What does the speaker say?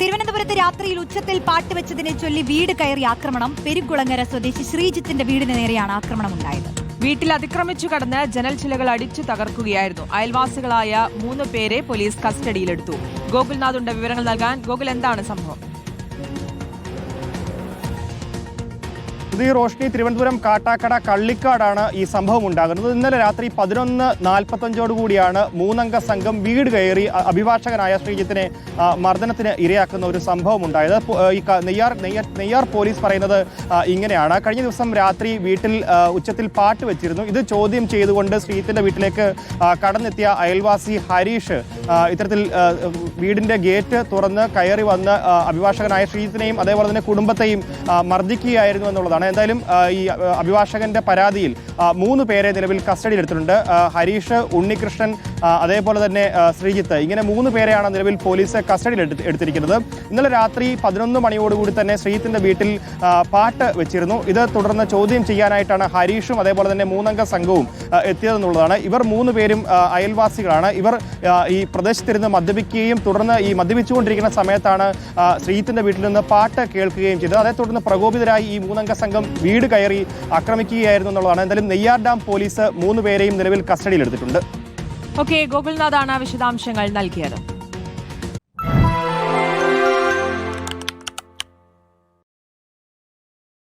തിരുവനന്തപുരത്ത് രാത്രിയിൽ ഉച്ചത്തിൽ പാട്ട് വെച്ചതിനെ ചൊല്ലി വീട് കയറി ആക്രമണം. പെരുക്കുളങ്ങര സ്വദേശി ശ്രീജിത്തിന്റെ വീടിന് നേരെയാണ് ആക്രമണം ഉണ്ടായത്. വീട്ടിൽ അതിക്രമിച്ചു കടന്ന് ജനൽ ചിലകൾ അടിച്ചു തകർക്കുകയായിരുന്നു. അയൽവാസികളായ 3 പേരെ പോലീസ് കസ്റ്റഡിയിലെടുത്തു. ഗോകുൽനാഥുണ്ട് വിവരങ്ങൾ നൽകാൻ. ഗോകുൽ, എന്താണ് സംഭവം? റോഷ്നി, തിരുവനന്തപുരം കാട്ടാക്കട കള്ളിക്കാടാണ് ഈ സംഭവം ഉണ്ടാകുന്നത്. ഇന്നലെ രാത്രി 11:45 മൂന്നംഗ സംഘം വീട് കയറി അഭിഭാഷകനായ ശ്രീജിത്തിനെ മർദ്ദനത്തിന് ഇരയാക്കുന്ന ഒരു സംഭവം ഉണ്ടായത്. ഈ നെയ്യാർ പോലീസ് പറയുന്നത് ഇങ്ങനെയാണ്. കഴിഞ്ഞ ദിവസം രാത്രി വീട്ടിൽ ഉച്ചത്തിൽ പാട്ട് വെച്ചിരുന്നു. ഇത് ചോദ്യം ചെയ്തുകൊണ്ട് ശ്രീജിത്തിന്റെ വീട്ടിലേക്ക് കടന്നെത്തിയ അയൽവാസി ഹരീഷ് ഇത്തരത്തിൽ വീടിന്റെ ഗേറ്റ് തുറന്ന് കയറി വന്ന് അഭിഭാഷകനായ ശ്രീജിത്തിനെയും അതേപോലെ തന്നെ കുടുംബത്തെയും മർദ്ദിക്കുകയായിരുന്നു എന്നുള്ളതാണ്. എന്തായാലും ഈ അഭിഭാഷകന്റെ പരാതിയിൽ 3 പേരെ നിലവിൽ കസ്റ്റഡിയിലെടുത്തിട്ടുണ്ട്. ഹരീഷ്, ഉണ്ണികൃഷ്ണൻ, അതേപോലെ തന്നെ ശ്രീജിത്ത്, ഇങ്ങനെ 3 പേരെയാണ് നിലവിൽ പോലീസ് കസ്റ്റഡിയിൽ എടുത്തിരിക്കുന്നത്. ഇന്നലെ രാത്രി 11 മണിയോടുകൂടി തന്നെ ശ്രീജിത്തിന്റെ വീട്ടിൽ പാട്ട് വെച്ചിരുന്നു. ഇത് തുടർന്ന് ചോദ്യം ചെയ്യാനായിട്ടാണ് ഹരീഷും അതേപോലെ തന്നെ 3 അംഗ സംഘവും എത്തിയതെന്നുള്ളതാണ്. ഇവർ 3 പേരും അയൽവാസികളാണ്. ഇവർ ഈ പ്രദേശത്തിരുന്ന് മദ്യപിക്കുകയും തുടർന്ന് ഈ മദ്യപിച്ചുകൊണ്ടിരിക്കുന്ന സമയത്താണ് ശ്രീജിത്തിന്റെ വീട്ടിൽ നിന്ന് പാട്ട് കേൾക്കുകയും ചെയ്തത്. അതേ തുടർന്ന് പ്രകോപിതരായി ഈ 3 അംഗ സംഘം വീട് കയറി ആക്രമിക്കുകയായിരുന്നു എന്നുള്ളതാണ്. എന്തായാലും നെയ്യാർ ഡാം പോലീസ് 3 പേരെയും നിലവിൽ കസ്റ്റഡിയിലെടുത്തിട്ടുണ്ട്. ഗോകുൽനാഥാണ് വിശദാംശങ്ങൾ നൽകിയത്.